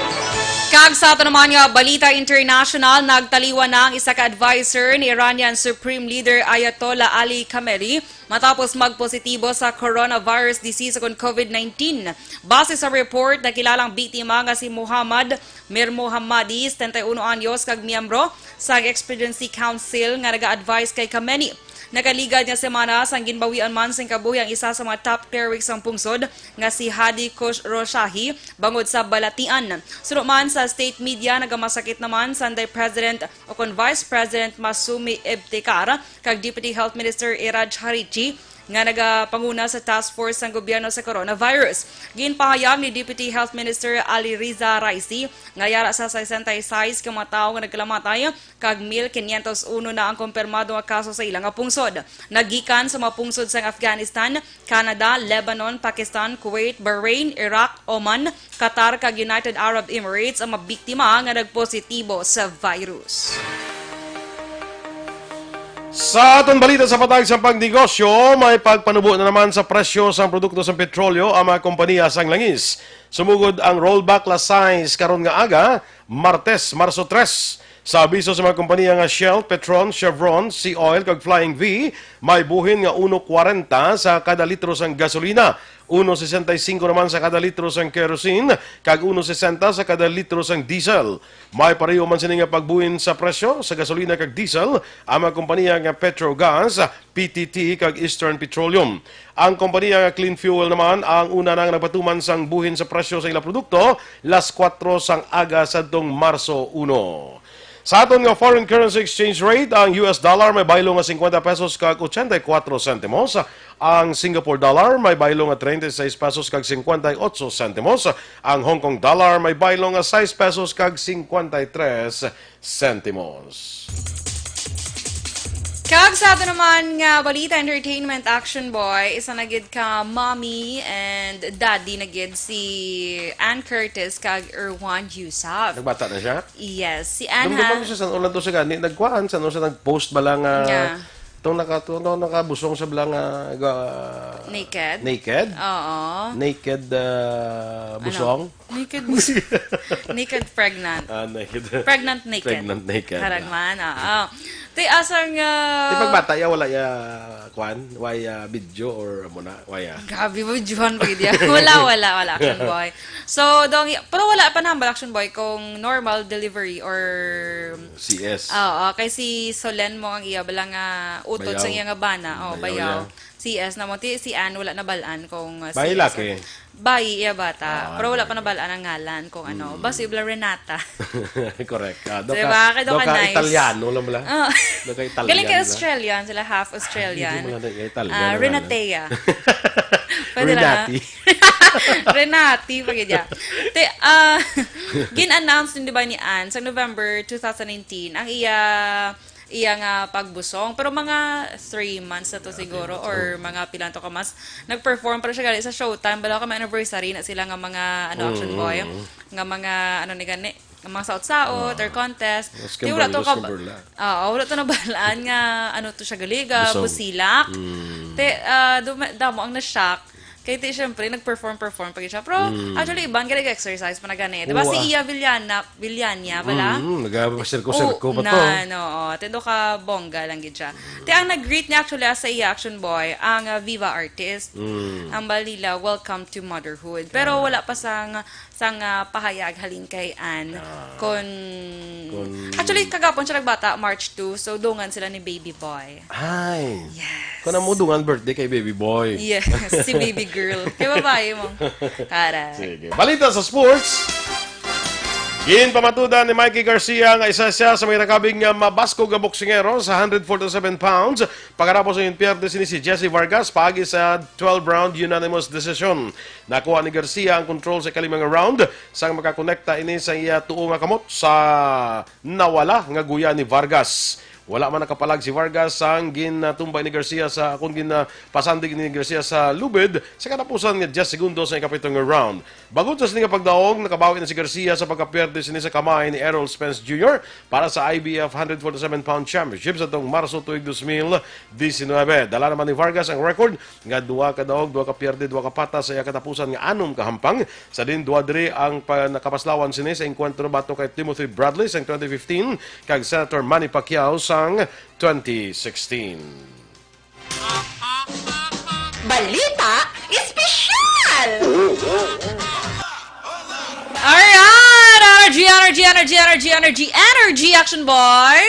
Kag sa ato naman nga Balita International, nagtaliwan na ang isa ka advisor ni Iranian Supreme Leader Ayatollah Ali Khamenei matapos magpositibo sa coronavirus disease o COVID-19. Base sa report, nakilalang biktima nga si Muhammad Mir Mohammadi, 71 anyos, kag miyembro sa Expediency Council nga naga-advise kay Khamenei. Nakaligad nga semana sang ginbawian man sing kabuhi ang isa sa mga top clerics sang pungsod nga si Hadi Khosrowshahi bangod sa balatian. Sunod man sa state media, nagamasakit naman Sunday President o kon Vice President Masumi Ebtekar kag Deputy Health Minister Iraj Harichi nga nagapanguna sa task force ng gobyerno sa coronavirus. Ginpahayag ni Deputy Health Minister Ali Riza Raisi nga yara sa 66 ka mga tawo nga nagkalamatay kag 1,501 na ang kumpirmado nga kaso sa ilang pungsod. Nagikan sa mga pungsod sa Afghanistan, Canada, Lebanon, Pakistan, Kuwait, Bahrain, Iraq, Oman, Qatar kag United Arab Emirates ang mabiktima nga nagpositibo sa virus. Sa aton balita sa patag sa pagnegosyo, may pagpanubo na naman sa presyo sa produkto sa petrolyo ang mga kompanya sang langis. Sumugod ang rollback la size karon nga aga, Martes, Marso 3. Sa abiso sa mga kompanya nga Shell, Petron, Chevron, Sea Oil kag Flying V, may buhin nga 1.40 sa kada litro sang gasolina, 1.65 naman sa kada litro sang kerosene, kag 1.60 sa kada litro sang diesel. May pareho man sini nga pagbuhin sa presyo sa gasolina kag diesel ang mga kompanya nga Petrogas, PTT kag Eastern Petroleum. Ang kompanya nga Clean Fuel naman ang una nang nagpatuman sang buhin sa presyo sa ilang produkto las 4 sang aga sadtong Marso 1. Sa aton nga foreign currency exchange rate, ang US dollar may baylo nga 50 pesos kag 84 sentimos. Ang Singapore dollar may baylo nga 36 pesos kag 58 sentimos. Ang Hong Kong dollar may baylo nga 6 pesos kag 53 sentimos. Kag sa ato naman nga Balita Entertainment Action Boy, isa na gid ka mommy and daddy na gid si Ann Curtis kag Erwan Yusuf. Nagbata na siya? Yes, si Ann Dumdumang siya sa ulan to siya gani. Nagkuhaan, sa siya nag-post ba lang itong nakabusong sa bilang naked. Naked? Oo. Naked busong? Naked busong. Naked pregnant. Naked. Pregnant naked. Pregnant naked. Karagman, oo. Ti asang Di pagbata ya wala ya kwan, waya video or muna, waya. Grabe mo Juan pag dia. Wala Action Boy. So dong pero wala pa nambal Action Boy kung normal delivery or CS. Oo, kay si Solen mo ang iya bala nga utod sa iya nga bana. Bayaw. CS na mo si Ann wala na balaan kung Bayi laki. Bayi iya bata. Pero wala pa na balaan ang ngalan kung ano. Basta ibla Renata. Correct. Diba? Kaya doon ka nice. Italiano lang bala. Doka Italiano. Galing kay Australian. Sila half Australian. Renatea. Renati. Renati. Pagkidya. Gin-announce din diba ni Ann sa November 2019 ang iya nga pagbusong. Pero mga 3 months na to siguro or mga pilanto ka mas. Nag-perform para siya gali sa Showtime. Bala ka may anniversary na sila nga mga Action Boy. Nga mga ni gani. Nga mga saot-saot or contest. Di wala to ka. Wala to nabalaan nga to siya galiga, busilak. Damo ang na-shock Kaya ti syempre, nag-perform pag siya. Pero actually, ibang nag-exercise pa na gani. Diba si Iya Villania pala? Nag-sirko-sirko pa to. Tindo ka bongga lang gid siya. Ti ang nag-greet niya actually sa Iya Action Boy, ang Viva artist. Ang balila, welcome to motherhood. Pero wala pa sang pahayag halin kay Ann. Actually, kagapon siya nagbata, March 2, so dungan sila ni Baby Boy. Ay. Yes. Kung namudungan birthday kay Baby Boy. Yes, si Baby Girl. Kaya babae mo. Kara. Sige. Balita sa sports. Ginpamatudan ni Mikey Garcia nga isa siya sa may nakabing mabasko nga boksingero sa 147 pounds. Pagkarapos ng Pierdes ni si Jesse Vargas paagi sa 12-round unanimous decision. Nakuha ni Garcia ang control sa kalimang round sang makakonekta ini sa iya tuo nga kamot sa nawala nga guya ni Vargas. Wala man nakapalag si Vargas ang ginatumbay ni Garcia sa kung ginapasandig ni Garcia sa lubid sa katapusan nga 10 segundos sa ikapitong round. Bago sa sininga pagdaog, nakabawi na si Garcia sa pagkapiyerde sini sa kamay ni Errol Spence Jr. para sa IBF 147-pound championship sa itong Marso tuig 2019. Dala naman ni Vargas ang record nga 2 ka daog, 2 ka piyerde, 2 ka pata sa iya katapusan nga 6 ka hampang. Sa din 2 diri ang nakapaslawan sini sa enkwentro bato kay Timothy Bradley sa 2015 kag Senator Manny Pacquiao sa 2016. Balita Espesyal! Alright! Energy, Action Boy!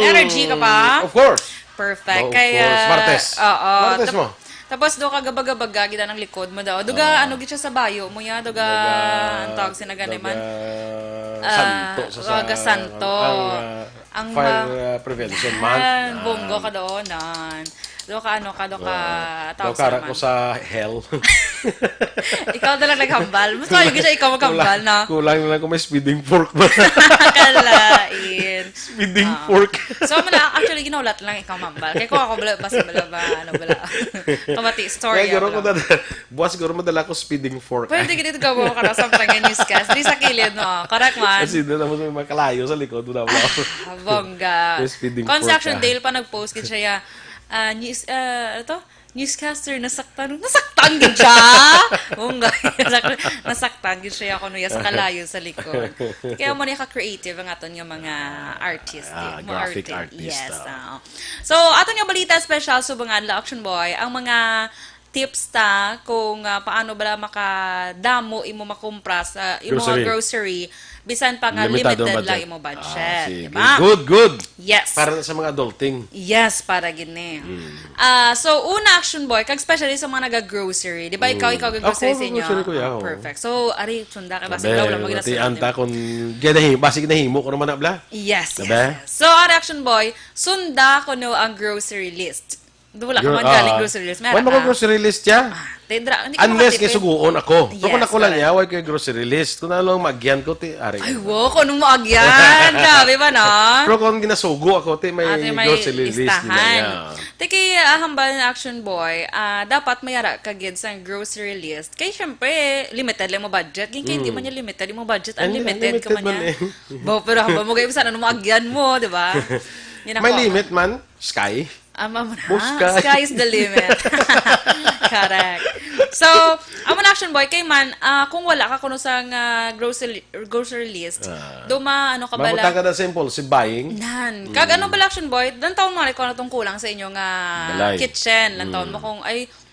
Energy ka pa? Of course. Perfect. Of course. Martes. Martes mo. Tapos do kagabag-baga gida ng likod mo daw. Duga ano gid siya sa bayo mo ya, duga ang tawag sinagani man. Santo sa Santo. Ang fire prevention man. Bongo ka doon. Do ka tawag sa ko sa hell. Ikaw na lang naghambal. Mas kayo gid siya ikaw maghambal na. Kulang na lang kung may speeding fork ba. Kalain. Speeding fork. So mana actually ginaulat lang ikaw mambal. Kay ko ako bala bala. Kamati story. Kaya guro ko buwas guro madala ko speeding fork. Pwede gid ito gawa ka na something in newscast. Di sa kilid no. Correct man. Kasi doon naman may makalayo sa likod doon ako. Bongga. Speeding Construction fork. Dale pa nag-post gid siya newscaster nasaktan gid siya. Bongga. Nasaktan gid siya kuno ya sa kalayo sa likod. Kaya mo ni ka creative ang aton nga mga artist, graphic artist. Yes. So aton nga balita special subangan la Action Boy ang mga tips ta kung paano ba makadamo imo makumpra sa imo grocery bisan pa nga limited lang imo budget, diba? Good. Yes. Para sa mga adulting. Yes, para gini. So una Action Boy, kag especially sa mga naga-grocery, di ba ikaw ga-grocery sa inyo? Grocery ko yaw. Perfect. So ari sunda ka basi daw lang Ti anta kon basig nahimo ko naman na bla. Yes. So ari Action Boy, sunda ko no ang grocery list. Wala ka man galing grocery list. Wala ko grocery list ya. Unless kay suguon ako. Pero kung ako lang ya, wala kay grocery list. Kung ano lang magyan ko, ti ari. Ay, ko nung maagyan. Grabe ba na? Pero kung ginasugo ako, ti may grocery list nila. Ti kay hambal na Action Boy, dapat mayara ka gid sa grocery list. Kay syempre, limited lang mo budget. Kaya hindi man niya limited, mo budget unlimited ka man niya. Pero hambal mo kayo sana nung maagyan mo, di ba? May limit man, Sky. Sky is the limit. Correct. So, amon Action Boy, kay man, kung wala ka kuno sa grocery list, ano ka bala? Mabuta ka na simple, si buying. Kag ano bala Action Boy, dan taon mo ko na itong kulang sa inyong kitchen. Lan taon mo kung,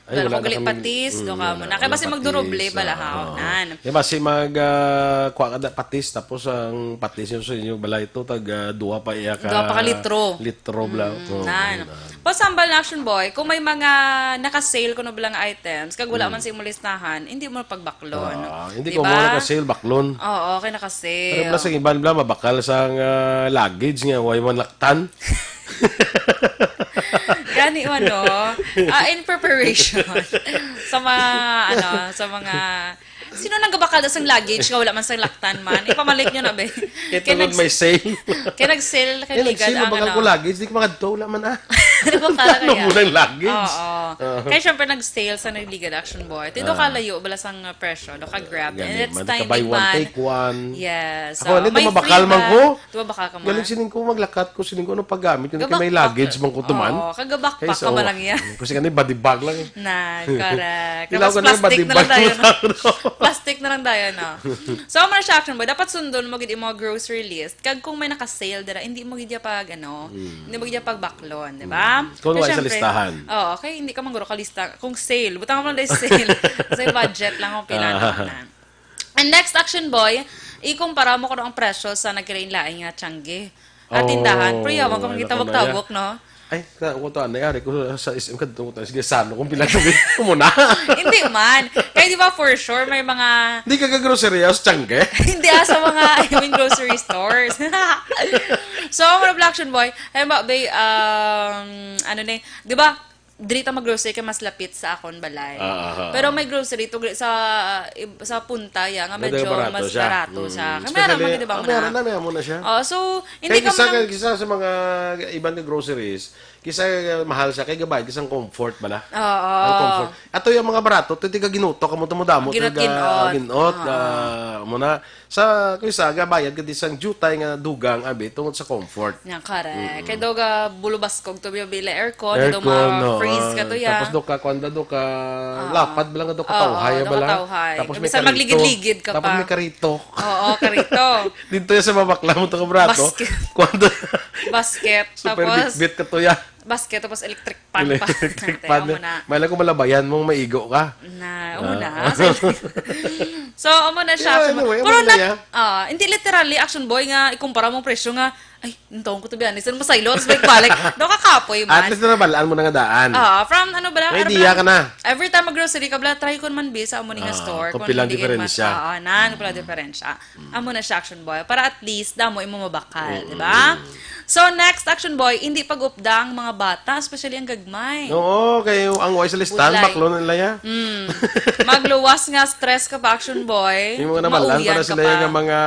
wala ko gali patis, do ka mo na. Kaya basi magduroble bala haonan. Diba, si kuha ka patis, tapos ang patis yun sa inyo, bala ito, duwa pa iya ka. Duwa pa ka litro. Litro bala. Pasambal na Action Boy, kung may mga naka-sale ko na bilang items, kag wala man sa imong listahan, hindi mo pagbaklon. Hindi ko mo naka-sale, baklon. Oo, okay naka-sale. Pero basta iban bala, mabakal sa luggage nga, way man laktan. Gani in preparation sa mga sino nang gabakal sa luggage nga wala man sa laktan man ipamalik nyo na be kaya may sale kaya nag-sale kay ligad ang ko luggage di ko makadto wala man Nagbakala Ano kaya. mo ng luggage? Oo. Kaya syempre nag-sale sa nag-legal action boy. Tido ka layo, balas ang presyo. Do ka grab. And Ganit it's man, time ka buy one, man. take one. Yes. Ako, may tumabakal free man ba? ko. Tumabakal ka man. Galing sining ko maglakat ko, sining ko ano paggamit. Yung Gabakpak. may luggage man ko tuman. Oo, kagabakpak ka man lang yan. Kasi kanina body bag lang eh. Na, correct. Ilaw Tapos ko na yung plastic body na lang bag tayo, mo no? lang, no? Plastic na lang tayo, no? So, mga siya action boy, dapat sundon mo gid mo grocery list. Kag kung may naka-sale dira, hindi mo gid pag hindi mo gid pag baklon, di ba? Kung Kaya wala sa syempre, listahan. Oo, okay, hindi ka mangguro ka lista. Kung sale, butang mo lang dahil sale. Kasi budget lang kung pinano na. And next action boy, ikumpara mo ko ang presyo sa nagkirain-laing nga tiyangge. At tindahan, pero yaman kung kitawag-tawag, no? Ay, kung ito, nangyari ko sa SM ka dito, sige, saan kung pinagawin ko muna. Hindi man. Kaya di ba for sure, may mga Hindi ka ka-grocery house, tiyangge? hindi sa mga grocery stores. So, mga Black Action Boy, ay ba, ano na, di ba, dirita mag-grocery kay mas lapit sa akon balay. Pero may grocery to sa punta ya nga medyo mas barato siya. Kaya meron man di ba Meron mo na siya. So hindi kaya ka man kisa sa mga ibang groceries, kisa mahal siya kay gabay kisang comfort bala. Ang comfort. Ato yung mga barato, titi ka ginuto kamo tumudamo ginot muna sa kisa gabayad kadi sang jutay nga dugang abi tungod sa comfort. Nya kare. Kay doga bulubaskog to bila aircon, do ma-freeze ka to ya. Tapos do ka kwanda do ka lapad bala nga do ka tawhay bala. Tapos may magligid-ligid ka pa. Tapos may karito. Oo, karito. Dito sa mabakla mo to ka brato. Kwanda basket super tapos bit ka to ya. Basket tapos electric pan pa. Electric pan. May ko malabayan mong maigo ka. So, amo na siya. Anyway, pero hindi literally action boy nga ikumpara mong presyo nga ay, nintawang ko to biyan. Isan mo sa ilo, tapos balik. Do kakapoy man. At least na nabalaan mo na nga daan. From ano ba? May idea ka na. Every time mag-grocery ka, try ko man be sa amo nga store. Kung pilang diferensya. Pila diferensya. Amo na siya action boy. Para at least, damo imo mabakal. Diba? So, next action boy, hindi pag-updang mga bata, especially ang gagmay. Oo, kayo ang way sa listan, baklo nila ya. Magluwas nga stress ka pa, action boy. Yung mga nabalaan para sila yung mga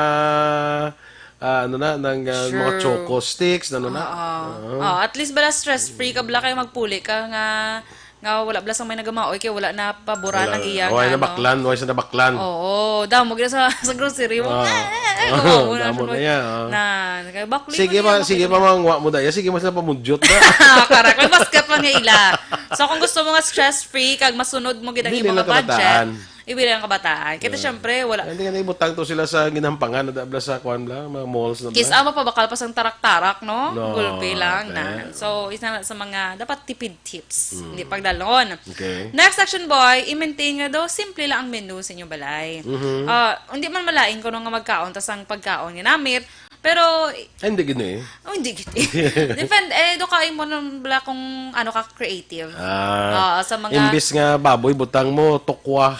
mga choco sticks, at least bala stress-free ka, bala kayo magpuli ka nga wala bala sa may nagamaoy kaya wala na pabura ng iyang na baklan, sa nabaklan. Oo, damo gina sa grocery mo. Damo na yan. Kaya bakli sige pa mga mo daya, sige mas na pamudyot na. Correct, may basket man nga ila. So kung gusto mo nga stress-free, kag masunod mo gid ang imong budget, ibili ang kabataan. Kaya syempre, wala. Hindi nga ibutang to sila sa ginampangan, nadabla sa kwan bla, mga malls na bla. Kisa pa bakal pa sang tarak-tarak, no? Gulpi lang na. So, isa na sa mga dapat tipid tips. Hindi pagdalon. Okay. Next action boy, i-maintain nga daw, simple lang ang menu sa inyong balay. Hindi man malain ko nung nga magkaon, tas ang pagkaon nga namit. Pero, hindi gino eh. Hindi gino Depende, do kain mo nung bala kung ano ka creative. Sa mga... Imbis nga baboy, butang mo, tokwa.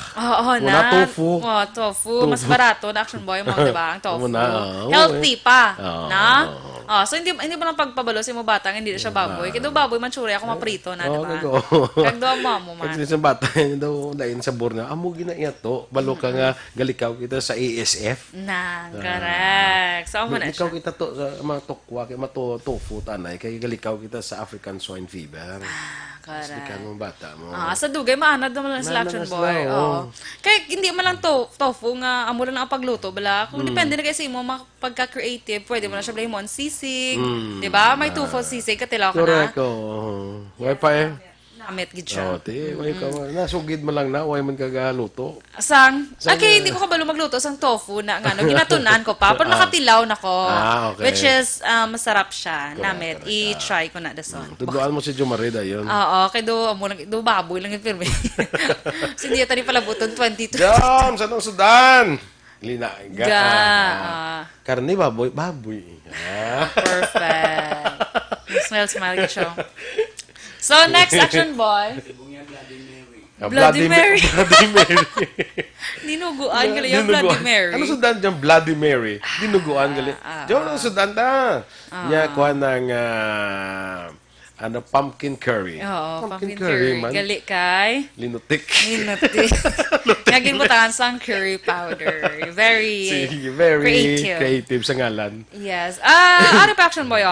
Tofu. Tofu. Mas barato na action boy mo, diba? Ang tofu. Healthy pa. So, hindi mo lang pagpabalo sa mo batang, hindi na siya baboy. Kaya baboy, mansuri ako maprito na, diba? Kaya mo man. Kasi sa bata, daw, lain sa burna, amo ginaya to. Balo ka nga, galikaw kita sa ASF. Correct. So, amo na ikaw kita to sa mga tokwa kay tofu tanay kay galikaw kita sa African swine fever. Correct. Mo bata mo. Sa dugay maanad naman lang sa action boy. Kaya hindi man lang tofu nga amo lang ang pagluto bala. Kung depende na kasi mo pagka-creative, pwede mo na siya blame on sisig, 'di ba? May tofu sisig katilaw ka na. Correct. Way pa Namit gid siya. Way ka nasugid mo lang na way man kagaluto. Okay, hindi ko kabalo magluto sang tofu na ngano ginatunan ko pa pero nakatilaw na ko. Okay. Which is masarap siya. Namit i-try ko na dason. Tuduan mo si Jumarida yon. Kay amo lang do baboy lang yung Hindi tani pala buton 22. Jam sa Sudan. Linaga. Karne baboy. Perfect. Smell siya. So, next action boy. Bloody Mary. Dinuguan gali yung Bloody Mary. Ano Sudan dyan? Bloody Mary. Dinuguan gali. Diyan ang Sudan ta. Niya kuha ng pumpkin curry. Oo, pumpkin curry. Gali kay? Linutik. Ngagin mo tangan sang curry powder. Very creative sa ngalan. Yes. Ano pa action boy,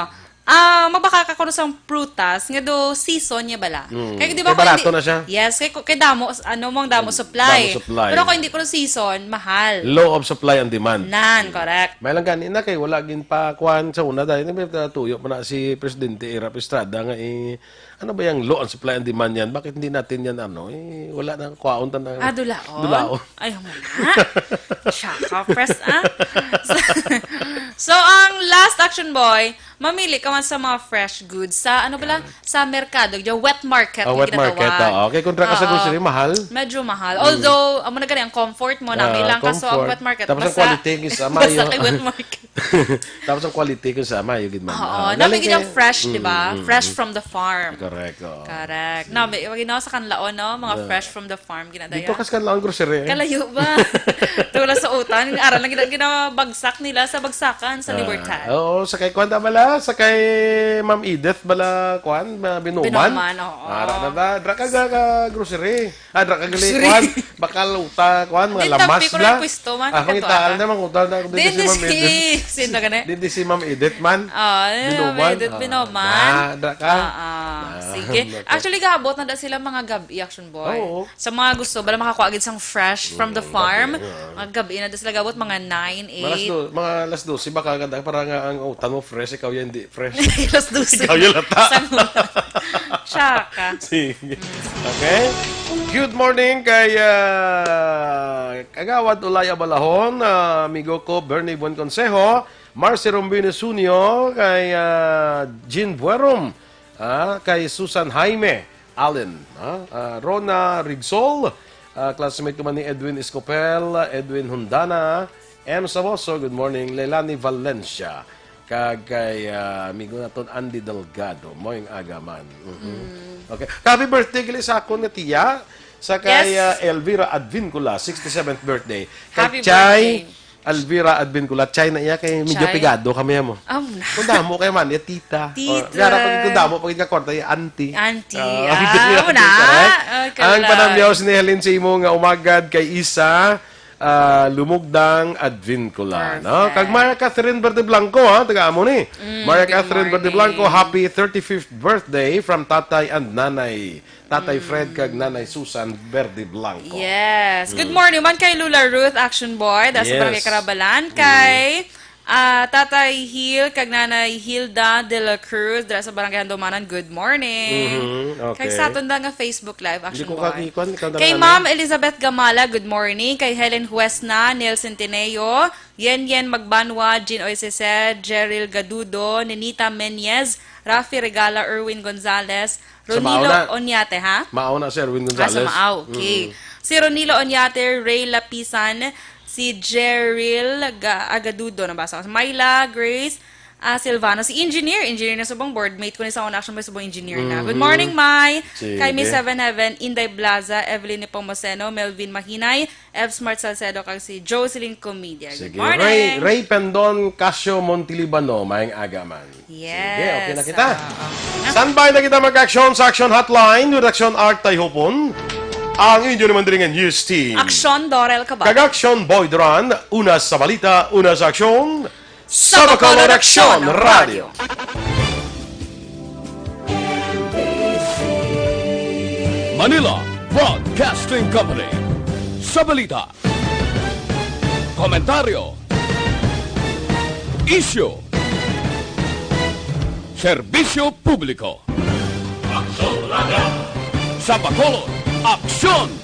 Mabaka ka kuno sang prutas nga do season niya bala. Kaya di ba Kaya barato na siya? Yes, kay damo mong damo supply. Damo supply. Pero kung hindi kuno season, mahal. Law of supply and demand. Correct. May lang ganina kay wala gin pa kuan sa una dahil tuyo pa na si Presidente Irap Estrada nga ano ba yung law and supply and demand yan? Bakit hindi natin yan wala na kuwaon tan na. Dulaon. Ay, mo na. Shaka, press, So, ang last action boy, mamili ka man sa mga fresh goods sa, sa merkado, yung wet market. Wet market, okay. Kontra ka sa grocery, mahal? Medyo mahal. Although, amo na gani, ang comfort mo na, ilang kaso ang wet market. Tapos ang quality is mayo. Basta kay wet market. Tapos ang quality is mayo, gid man. Namin yung fresh, di ba? Fresh from the farm. Correct. Correct. Namin, sa kanlaon, mga fresh from the farm, ginadaya. Dito kas kanlaon grocery. Kalayo ba? Tula sa utan, aral lang ginabagsak nila sa bagsakan sa Libertad. Oo, sa kay Kwanda bala, sa kay Ma'am Edith bala, Kwan, Binuman. Binuman, oo. Ara na ba? Dra ka grocery. Dra ka gali, Kwan, bakal uta, Kwan, mga lamas ko bla. na pwesto man. Ako itaan na, mangutal na ako dito si Ma'am Edith. Sino ka na? Dito si Ma'am Edith man. Binuman. Binuman. Dra ka. Sige. Actually, gabot na sila mga gabi, action boy. Oo. Sa mga gusto, bala makakuha agad sang fresh from the farm. Mga gabi na sila gabot, mga 9, 8. Mga alas 12, baka ganda, para nga ang utan mo fresh, ikaw yan di fresh. Alas 12. Ikaw yung lata. Tsaka. Sige. Okay. Good morning kay Kagawad Ulay Abalahon, amigo ko Bernie Buen Consejo, Marcy Rombino Sunio, kay Jean Buerom, kay Susan Jaime Allen, Rona Rigsol, classmate ko man ni Edwin Escopel, Edwin Hundana, M. Saboso, good morning, Leilani Valencia, kay amigo naton Andy Delgado, moing agaman. Okay. Happy birthday kili sa ako na tiya, sa kay Elvira Advincula, 67th birthday. Kay Chay Elvira Advincula, Chay na iya kay medyo pegado kami mo. Kung damo kay man, ya tita. Yara pag kung damo pag kwarta ya auntie. Auntie. Muna. Ang panamyaw ni Helen sa imo nga umagad kay Isa Lumugdang Advincula, no? Kag Maria Catherine Verde Blanco, taga amo ni. Maria Catherine Verde Blanco, happy 35th birthday from Tatay and Nanay. Tatay Fred kag Nanay Susan Verde Blanco. Yes. Good morning man kay Lula Ruth, action boy. That's Barangay Karabalan. Kay Tatay Hil, kag Nanay Hilda de la Cruz, dala sa Barangay Handomanan, good morning. Okay. Kay Satunda nga Facebook Live, action boy. Ikaw Kay Ma'am Elizabeth Gamala, good morning. Kay Helen Huesna, Nelson Tineo, Yen Magbanwa, Jean Oisese, Jeril Gadudo, Ninita Menyez, Rafi Regala, Erwin Gonzalez, Ronilo Onyate, ha? Mauna si Erwin Gonzalez. Maaw, okay. Si Ronilo Onyate, Ray Lapisan, si Jeril Agadudo, nabasa ko. Myla, Grace, Silvano, si Engineer na subong boardmate ko ni sa action may subong engineer na. Good morning, Mai. Kay Miss Seven Heaven, Inday Blaza, Evelyn Nepomuceno, Melvin Mahinay, Ev Smart Salcedo, kag si Jocelyn Comedia. Good morning. Ray Pendon, Casio Montilibano, maing agaman. Yes. Sige, okay na kita. Standby na kita mag-action sa Action Hotline with Action Art Tayhopon. Ang inyo naman din news team. Aksyon, Dorel, Cabatu. Kag-Action Boy Duran, una sa balita, una sa aksyon, sa Bacolod Aksyon Radio. Manila Broadcasting Company. Sa balita, komentaryo, issue, serbisyo publiko. Sa Bacolod Aksyon!